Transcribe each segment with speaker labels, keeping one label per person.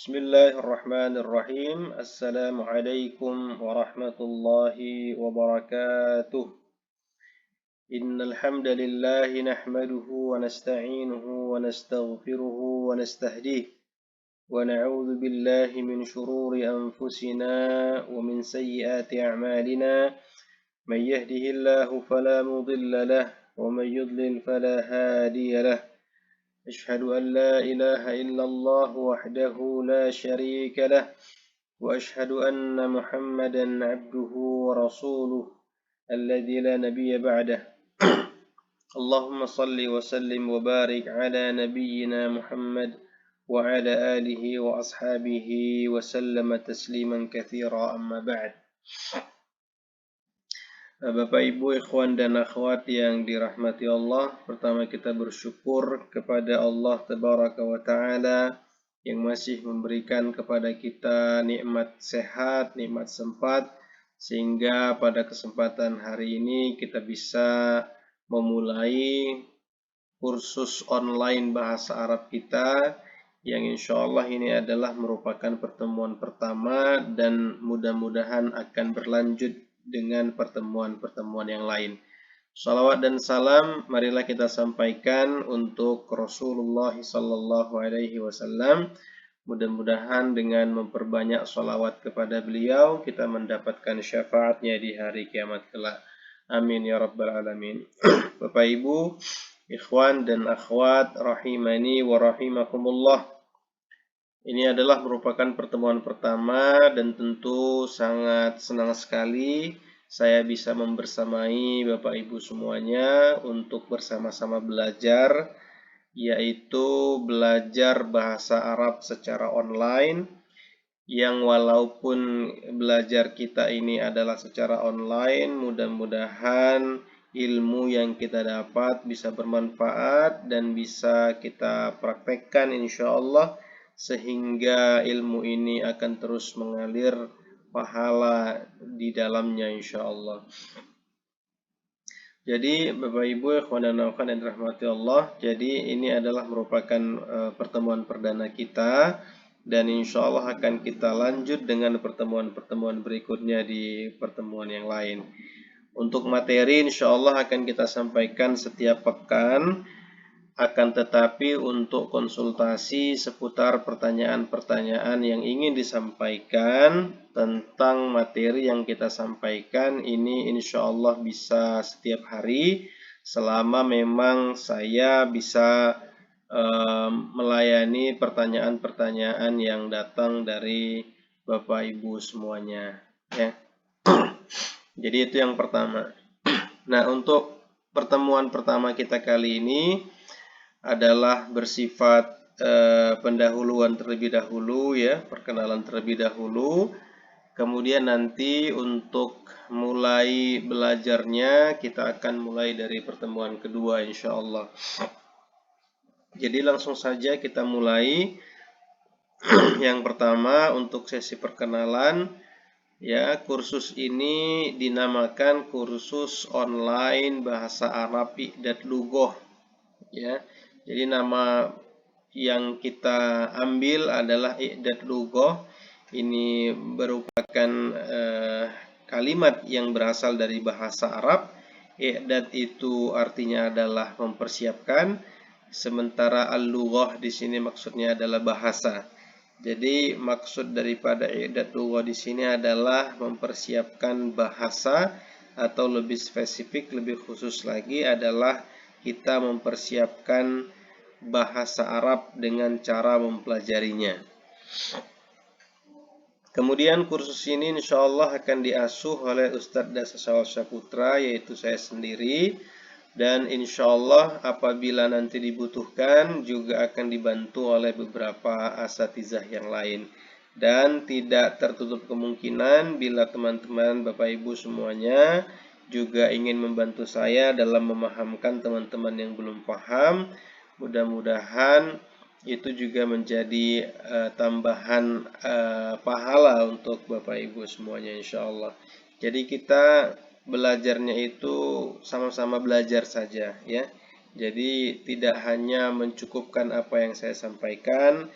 Speaker 1: Bismillahirrahmanirrahim. Assalamualaikum warahmatullahi wabarakatuh. Innal hamdalillah nahmaduhu wa nasta'inuhu wa nastaghfiruhu wa nastahdihi wa na'udzu billahi min shururi anfusina wa min sayyiati a'malina. Man yahdihillahu fala mudilla lahu wa man yudlil fala hadiya lahu. أشهد أن لا إله إلا الله وحده لا شريك له وأشهد أن محمدا عبده ورسوله الذي لا نبي بعده اللهم صل وسلم وبارك على نبينا محمد وعلى آله وأصحابه وسلم تسليما كثيرا أما بعد. Bapak Ibu, ikhwan dan akhwat yang dirahmati Allah, pertama kita bersyukur kepada Allah Tabaraka wa Ta'ala yang masih memberikan kepada kita nikmat sehat, nikmat sempat, sehingga pada kesempatan hari ini kita bisa memulai kursus online bahasa Arab kita yang insya Allah ini adalah merupakan pertemuan pertama dan mudah-mudahan akan berlanjut dengan pertemuan-pertemuan yang lain. Salawat dan salam marilah kita sampaikan untuk Rasulullah sallallahu alaihi wasallam. Mudah-mudahan dengan memperbanyak salawat kepada beliau kita mendapatkan syafaatnya di hari kiamat kelak. Amin ya rabbal alamin. Bapak Ibu, ikhwan dan akhwat rahimani wa rahimakumullah. Ini adalah merupakan pertemuan pertama dan tentu sangat senang sekali saya bisa membersamai Bapak Ibu semuanya untuk bersama-sama belajar, yaitu belajar bahasa Arab secara online, yang walaupun belajar kita ini adalah secara online, mudah-mudahan ilmu yang kita dapat bisa bermanfaat dan bisa kita praktekkan insya Allah, sehingga ilmu ini akan terus mengalir pahala di dalamnya insya Allah. Jadi Bapak Ibu, ikhwan dan akhwat yang dirahmati Allah, jadi ini adalah merupakan pertemuan perdana kita dan insya Allah akan kita lanjut dengan pertemuan-pertemuan berikutnya di pertemuan yang lain. Untuk materi insya Allah akan kita sampaikan setiap pekan. Akan tetapi untuk konsultasi seputar pertanyaan-pertanyaan yang ingin disampaikan tentang materi yang kita sampaikan ini insya Allah bisa setiap hari selama memang saya bisa melayani pertanyaan-pertanyaan yang datang dari Bapak Ibu semuanya ya. Jadi itu yang pertama. Nah, untuk pertemuan pertama kita kali ini adalah bersifat pendahuluan terlebih dahulu ya, perkenalan terlebih dahulu. Kemudian nanti untuk mulai belajarnya kita akan mulai dari pertemuan kedua insya Allah. Jadi langsung saja kita mulai. Yang pertama untuk sesi perkenalan ya, kursus ini dinamakan kursus online bahasa Arab I'dad Lughah ya. Jadi nama yang kita ambil adalah I'dad Lughah. Ini merupakan kalimat yang berasal dari bahasa Arab. I'dad itu artinya adalah mempersiapkan, sementara al-lughah di sini maksudnya adalah bahasa. Jadi maksud daripada I'dad Lughah di sini adalah mempersiapkan bahasa, atau lebih spesifik, lebih khusus lagi adalah kita mempersiapkan bahasa Arab dengan cara mempelajarinya. Kemudian kursus ini insya Allah akan diasuh oleh Ustadz Dasa Saputra, yaitu saya sendiri. Dan insya Allah apabila nanti dibutuhkan juga akan dibantu oleh beberapa asatizah yang lain. Dan tidak tertutup kemungkinan bila teman-teman Bapak Ibu semuanya juga ingin membantu saya dalam memahamkan teman-teman yang belum paham, mudah-mudahan itu juga menjadi tambahan pahala untuk Bapak Ibu semuanya insya Allah. Jadi kita belajarnya itu sama-sama belajar saja ya. Jadi tidak hanya mencukupkan apa yang saya sampaikan,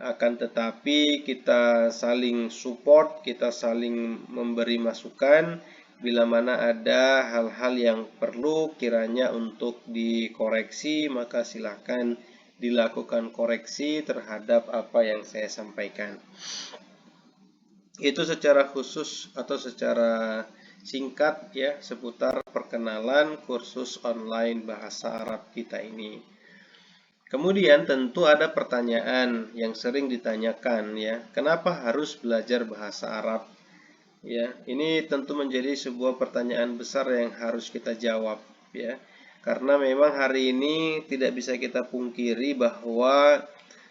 Speaker 1: Akan tetapi kita saling support, kita saling memberi masukan bila mana ada hal-hal yang perlu kiranya untuk dikoreksi, maka silakan dilakukan koreksi terhadap apa yang saya sampaikan. Itu secara khusus atau secara singkat ya seputar perkenalan kursus online bahasa Arab kita ini. Kemudian tentu ada pertanyaan yang sering ditanyakan ya, kenapa harus belajar bahasa Arab? Ya, ini tentu menjadi sebuah pertanyaan besar yang harus kita jawab ya. Karena memang hari ini tidak bisa kita pungkiri bahwa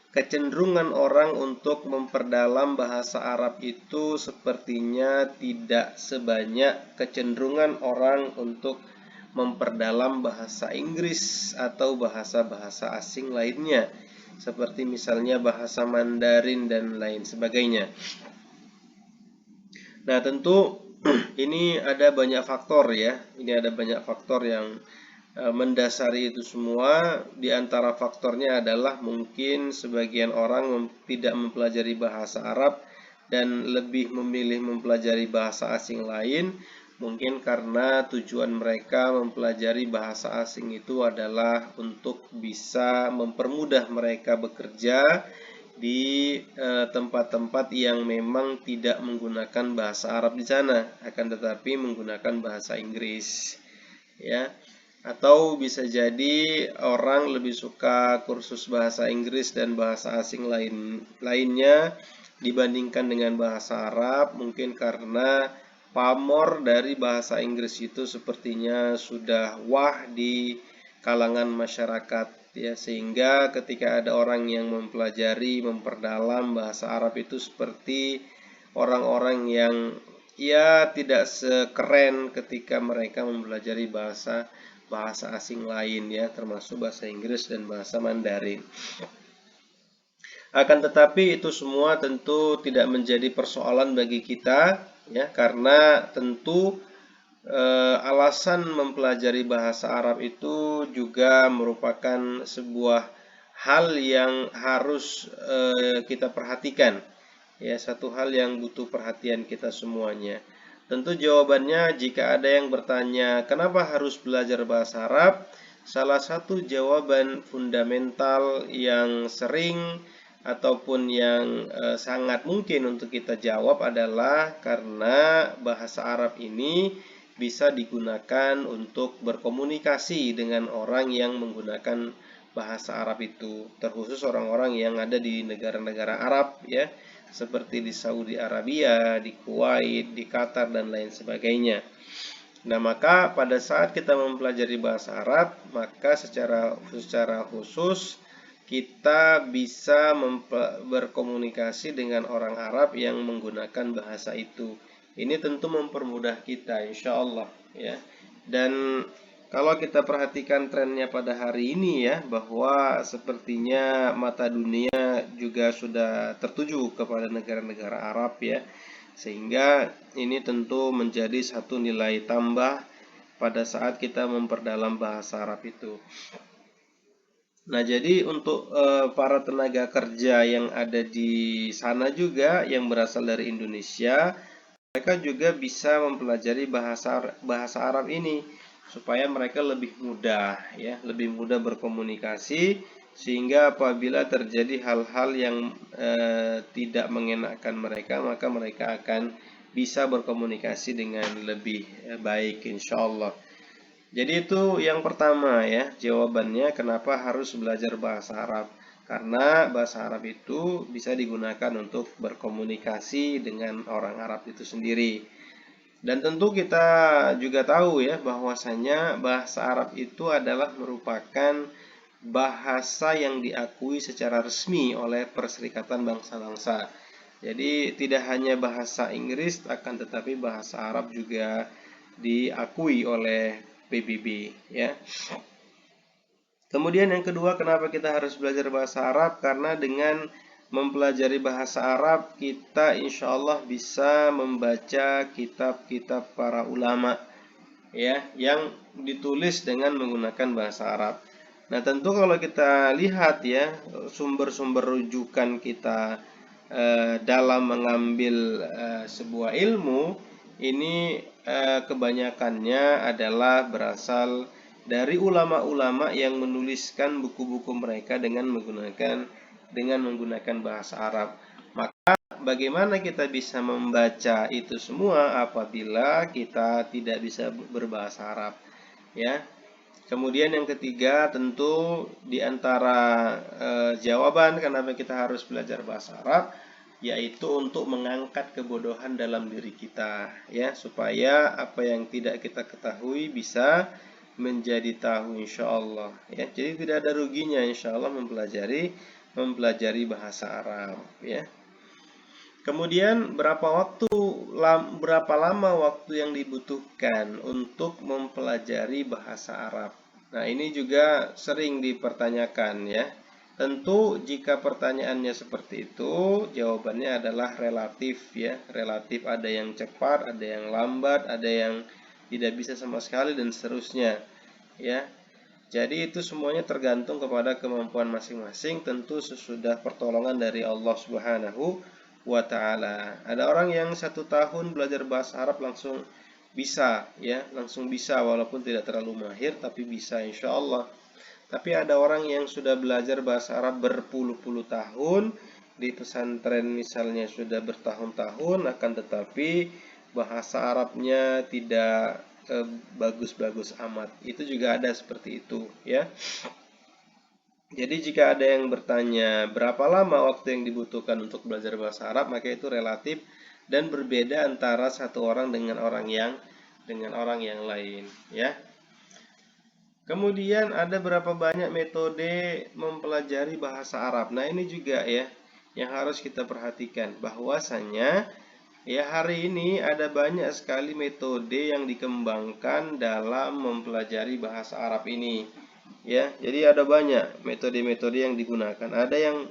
Speaker 1: kecenderungan orang untuk memperdalam bahasa Arab itu sepertinya tidak sebanyak kecenderungan orang untuk memperdalam bahasa Inggris atau bahasa-bahasa asing lainnya, seperti misalnya bahasa Mandarin dan lain sebagainya. Nah, tentu ini ada banyak faktor ya. Ini ada banyak faktor yang mendasari itu semua. Di antara faktornya adalah mungkin sebagian orang tidak mempelajari bahasa Arab dan lebih memilih mempelajari bahasa asing lain, mungkin karena tujuan mereka mempelajari bahasa asing itu adalah untuk bisa mempermudah mereka bekerja di tempat-tempat yang memang tidak menggunakan bahasa Arab di sana, akan tetapi menggunakan bahasa Inggris ya. Atau bisa jadi orang lebih suka kursus bahasa Inggris dan bahasa asing lainnya dibandingkan dengan bahasa Arab, mungkin karena pamor dari bahasa Inggris itu sepertinya sudah wah di kalangan masyarakat ya, sehingga ketika ada orang yang mempelajari, memperdalam bahasa Arab itu seperti orang-orang yang ya tidak sekeren ketika mereka mempelajari bahasa asing lain ya, termasuk bahasa Inggris dan bahasa Mandarin. Akan tetapi itu semua tentu tidak menjadi persoalan bagi kita ya, karena tentu alasan mempelajari bahasa Arab itu juga merupakan sebuah hal yang harus kita perhatikan ya, satu hal yang butuh perhatian kita semuanya. Tentu jawabannya jika ada yang bertanya kenapa harus belajar bahasa Arab, salah satu jawaban fundamental yang sering ataupun yang sangat mungkin untuk kita jawab adalah karena bahasa Arab ini bisa digunakan untuk berkomunikasi dengan orang yang menggunakan bahasa Arab itu, terkhusus orang-orang yang ada di negara-negara Arab ya, seperti di Saudi Arabia, di Kuwait, di Qatar dan lain sebagainya. Nah, maka pada saat kita mempelajari bahasa Arab, maka secara khusus kita bisa berkomunikasi dengan orang Arab yang menggunakan bahasa itu. Ini tentu mempermudah kita, insya Allah ya. Dan kalau kita perhatikan trennya pada hari ini ya, bahwa sepertinya mata dunia juga sudah tertuju kepada negara-negara Arab ya, sehingga ini tentu menjadi satu nilai tambah pada saat kita memperdalam bahasa Arab itu. Nah, jadi untuk para tenaga kerja yang ada di sana juga yang berasal dari Indonesia, mereka juga bisa mempelajari bahasa Arab ini supaya mereka lebih mudah ya, lebih mudah berkomunikasi, sehingga apabila terjadi hal-hal yang tidak mengenakan mereka, maka mereka akan bisa berkomunikasi dengan lebih baik insya Allah. Jadi itu yang pertama ya, jawabannya kenapa harus belajar bahasa Arab. Karena bahasa Arab itu bisa digunakan untuk berkomunikasi dengan orang Arab itu sendiri. Dan tentu kita juga tahu ya bahwasanya bahasa Arab itu adalah merupakan bahasa yang diakui secara resmi oleh Perserikatan Bangsa-Bangsa. Jadi tidak hanya bahasa Inggris, akan tetapi bahasa Arab juga diakui oleh PBB ya. Kemudian yang kedua, kenapa kita harus belajar bahasa Arab? Karena dengan mempelajari bahasa Arab, kita insya Allah bisa membaca kitab-kitab para ulama ya, yang ditulis dengan menggunakan bahasa Arab. Nah, tentu kalau kita lihat ya sumber-sumber rujukan kita dalam mengambil sebuah ilmu ini kebanyakannya adalah berasal dari ulama-ulama yang menuliskan buku-buku mereka dengan menggunakan bahasa Arab. Maka bagaimana kita bisa membaca itu semua apabila kita tidak bisa berbahasa Arab, ya? Kemudian yang ketiga, tentu di antara jawaban kenapa kita harus belajar bahasa Arab, yaitu untuk mengangkat kebodohan dalam diri kita, ya, supaya apa yang tidak kita ketahui bisa menjadi tahu, insya Allah, ya. Jadi tidak ada ruginya, insya Allah, mempelajari bahasa Arab, ya. Kemudian berapa lama waktu yang dibutuhkan untuk mempelajari bahasa Arab? Nah, ini juga sering dipertanyakan, ya. Tentu jika pertanyaannya seperti itu, jawabannya adalah relatif, ya. Relatif, ada yang cepat, ada yang lambat, ada yang tidak bisa sama sekali dan seterusnya, ya. Jadi itu semuanya tergantung kepada kemampuan masing-masing, tentu sesudah pertolongan dari Allah Subhanahu wa ta'ala. Ada orang yang 1 tahun belajar bahasa Arab langsung bisa, ya, langsung bisa walaupun tidak terlalu mahir, tapi bisa insya Allah. Tapi ada orang yang sudah belajar bahasa Arab berpuluh-puluh tahun, di pesantren misalnya sudah bertahun-tahun, akan tetapi bahasa Arabnya tidak bagus-bagus amat. Itu juga ada seperti itu, ya. Jadi jika ada yang bertanya berapa lama waktu yang dibutuhkan untuk belajar bahasa Arab, maka itu relatif dan berbeda antara satu orang dengan orang yang lain, ya. Kemudian ada berapa banyak metode mempelajari bahasa Arab. Nah, ini juga ya yang harus kita perhatikan, bahwasanya ya hari ini ada banyak sekali metode yang dikembangkan dalam mempelajari bahasa Arab ini. Ya, jadi ada banyak metode-metode yang digunakan. Ada yang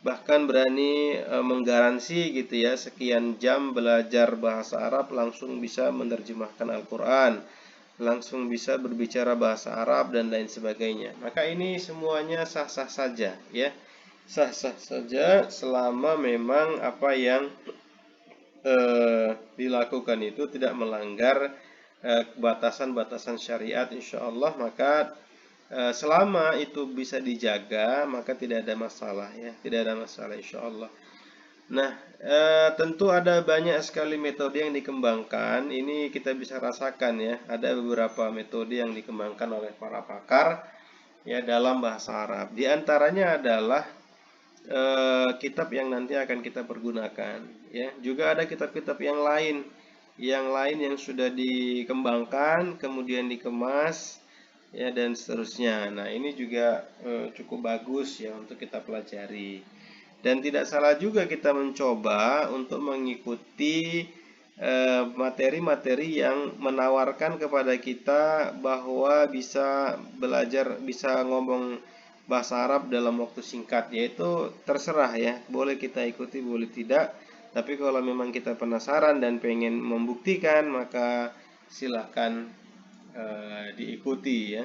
Speaker 1: bahkan berani menggaransi gitu ya, sekian jam belajar bahasa Arab langsung bisa menerjemahkan Al-Qur'an, langsung bisa berbicara bahasa Arab dan lain sebagainya. Maka ini semuanya sah-sah saja, ya. Sah-sah saja selama memang apa yang dilakukan itu tidak melanggar batasan-batasan syariat, insya Allah, maka selama itu bisa dijaga, maka tidak ada masalah, ya, tidak ada masalah insya Allah. Nah, tentu ada banyak sekali metode yang dikembangkan. Ini kita bisa rasakan, ya, ada beberapa metode yang dikembangkan oleh para pakar, ya, dalam bahasa Arab. Di antaranya adalah kitab yang nanti akan kita pergunakan, ya. Juga ada kitab-kitab yang lain yang sudah dikembangkan, kemudian dikemas, ya, dan seterusnya. Nah, ini juga cukup bagus ya untuk kita pelajari. Dan tidak salah juga kita mencoba untuk mengikuti materi-materi yang menawarkan kepada kita bahwa bisa belajar, bisa ngomong bahasa Arab dalam waktu singkat, yaitu terserah, ya, boleh kita ikuti, boleh tidak. Tapi kalau memang kita penasaran dan pengen membuktikan, maka silahkan diikuti, ya.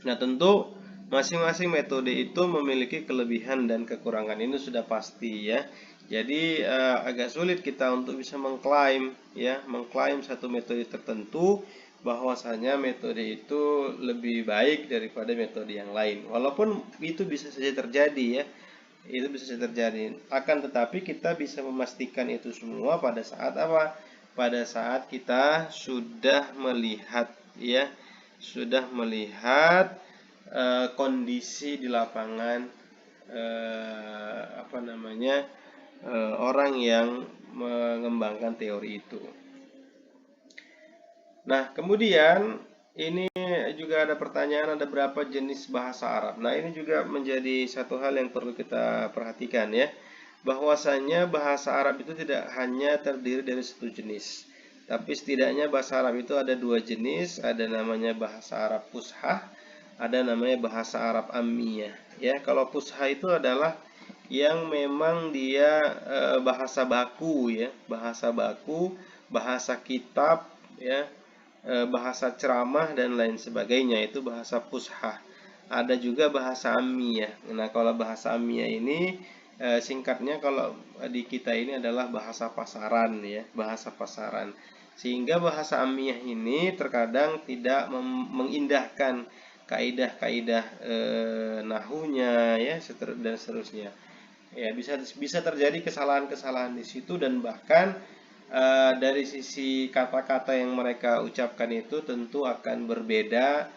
Speaker 1: Nah, tentu masing-masing metode itu memiliki kelebihan dan kekurangan, ini sudah pasti, ya. Jadi agak sulit kita untuk bisa mengklaim, ya, mengklaim satu metode tertentu bahwasanya metode itu lebih baik daripada metode yang lain. Walaupun itu bisa saja terjadi, ya. Itu bisa saja terjadi. Akan tetapi kita bisa memastikan itu semua pada saat apa? Pada saat kita sudah melihat, ya, sudah melihat kondisi di lapangan, orang yang mengembangkan teori itu. Nah, kemudian ini juga ada pertanyaan, ada berapa jenis bahasa Arab. Nah, ini juga menjadi satu hal yang perlu kita perhatikan, ya, bahwasanya bahasa Arab itu tidak hanya terdiri dari satu jenis, tapi setidaknya bahasa Arab itu ada 2 jenis, ada namanya bahasa Arab Fushah, ada namanya bahasa Arab Ammiyah, ya. Kalau Fushah itu adalah yang memang dia bahasa baku, ya, bahasa baku, bahasa kitab, ya, bahasa ceramah dan lain sebagainya, itu bahasa Fushah. ada juga bahasa Ammiyah. Nah, kalau bahasa Ammiyah ini singkatnya kalau di kita ini adalah bahasa pasaran ya, bahasa pasaran. Sehingga bahasa Ammiyah ini terkadang tidak mengindahkan kaidah-kaidah nahunya ya dan seterusnya. Ya, bisa terjadi kesalahan-kesalahan di situ, dan bahkan dari sisi kata-kata yang mereka ucapkan itu tentu akan berbeda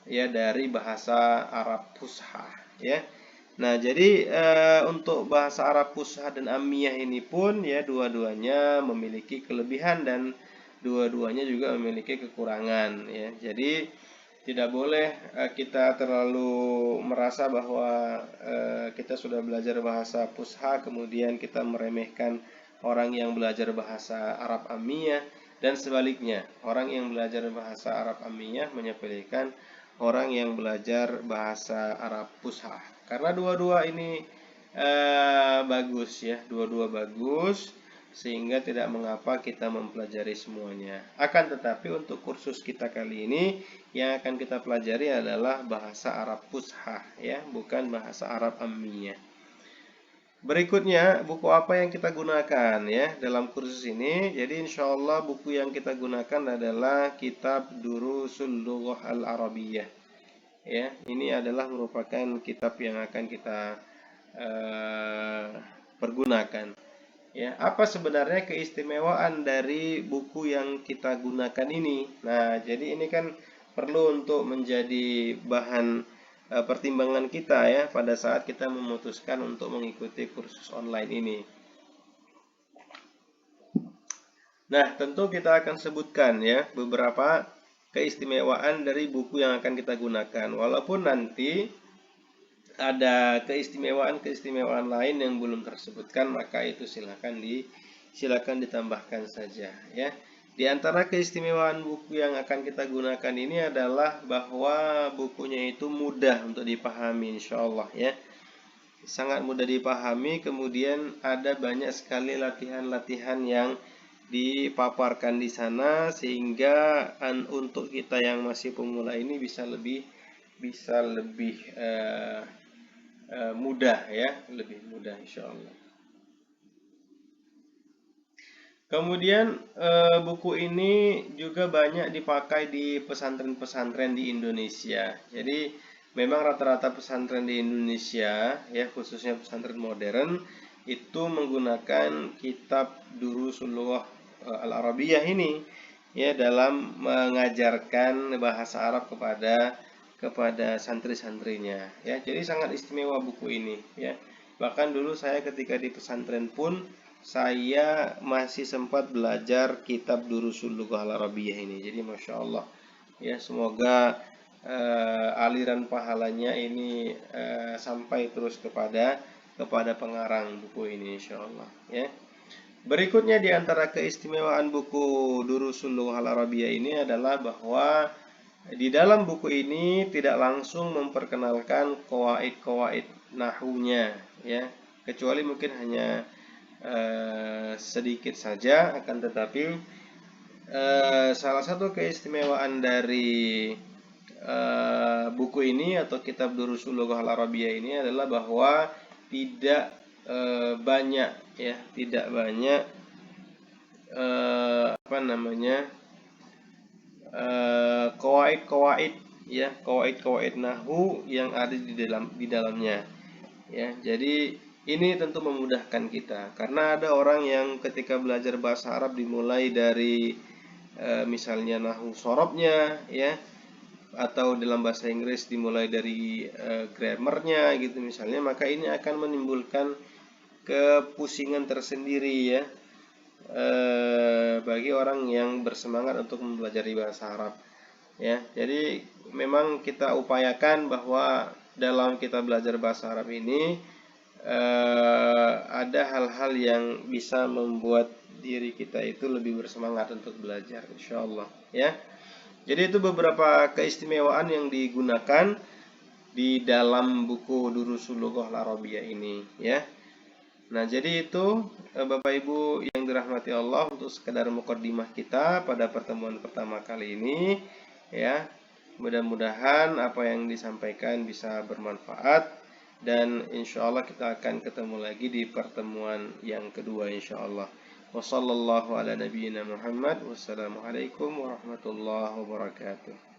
Speaker 1: ya dari bahasa Arab Fusha ya. Nah, jadi untuk bahasa Arab Fusha dan Ammiyah ini pun ya dua-duanya memiliki kelebihan dan dua-duanya juga memiliki kekurangan ya. Jadi tidak boleh kita terlalu merasa bahwa kita sudah belajar bahasa Fusha kemudian kita meremehkan orang yang belajar bahasa Arab Ammiyah, dan sebaliknya, orang yang belajar bahasa Arab Ammiyah menyepelekan orang yang belajar bahasa Arab Fusha. Karena dua-dua ini bagus ya, dua-dua bagus, sehingga tidak mengapa kita mempelajari semuanya. Akan tetapi untuk kursus kita kali ini yang akan kita pelajari adalah bahasa Arab Fusha ya, bukan bahasa Arab Ammiyah. Berikutnya, buku apa yang kita gunakan ya dalam kursus ini? Jadi insya Allah buku yang kita gunakan adalah Kitab Durusul Lughah Al-Arabiyyah. Ya, ini adalah merupakan kitab yang akan kita pergunakan. Ya, apa sebenarnya keistimewaan dari buku yang kita gunakan ini? Nah, jadi ini kan perlu untuk menjadi bahan pertimbangan kita ya pada saat kita memutuskan untuk mengikuti kursus online ini. Nah, tentu kita akan sebutkan ya beberapa keistimewaan dari buku yang akan kita gunakan. Walaupun nanti ada keistimewaan-keistimewaan lain yang belum tersebutkan, maka itu silakan ditambahkan saja ya. Di antara keistimewaan buku yang akan kita gunakan ini adalah bahwa bukunya itu mudah untuk dipahami insyaallah ya. Sangat mudah dipahami, kemudian ada banyak sekali latihan-latihan yang dipaparkan di sana sehingga untuk kita yang masih pemula ini bisa lebih mudah ya, lebih mudah insyaallah. Kemudian buku ini juga banyak dipakai di pesantren-pesantren di Indonesia. Jadi memang rata-rata pesantren di Indonesia ya, khususnya pesantren modern itu menggunakan kitab Durusul Lughah Al-Arabiyyah ini ya dalam mengajarkan bahasa Arab kepada santri-santrinya ya. Jadi sangat istimewa buku ini ya. Bahkan dulu saya ketika di pesantren pun saya masih sempat belajar kitab Durusul Lughah Al-Arabiyyah ini. Jadi Masya Allah ya, semoga aliran pahalanya ini sampai terus kepada pengarang buku ini Insya Allah ya. Berikutnya di antara keistimewaan buku Durusul Lughah Al-Arabiyyah ini adalah bahwa di dalam buku ini tidak langsung memperkenalkan qawaid-qawaid nahunya ya, kecuali mungkin hanya sedikit saja. Akan tetapi salah satu keistimewaan dari buku ini atau kitab Durusul Lughah Al-Arabiyyah ini adalah bahwa tidak banyak ya, tidak banyak qawaid-qawaid ya, qawaid-qawaid nahwu yang ada di dalamnya ya. Jadi ini tentu memudahkan kita, karena ada orang yang ketika belajar bahasa Arab dimulai dari misalnya nahwu sorobnya ya, atau dalam bahasa Inggris dimulai dari grammarnya gitu misalnya, maka ini akan menimbulkan kepusingan tersendiri ya bagi orang yang bersemangat untuk mempelajari bahasa Arab ya. Jadi memang kita upayakan bahwa dalam kita belajar bahasa Arab ini ada hal-hal yang bisa membuat diri kita itu lebih bersemangat untuk belajar insyaallah ya. Jadi itu beberapa keistimewaan yang digunakan di dalam buku Durusul Lughah Al-Arabiyyah ini ya. Nah, jadi itu Bapak Ibu yang dirahmati Allah, untuk sekedar mukaddimah kita pada pertemuan pertama kali ini ya. Mudah-mudahan apa yang disampaikan bisa bermanfaat, dan insya Allah kita akan ketemu lagi di pertemuan yang kedua insya Allah. Wassallallahu ala nabiyyina Muhammad. Wassalamualaikum warahmatullahi wabarakatuh.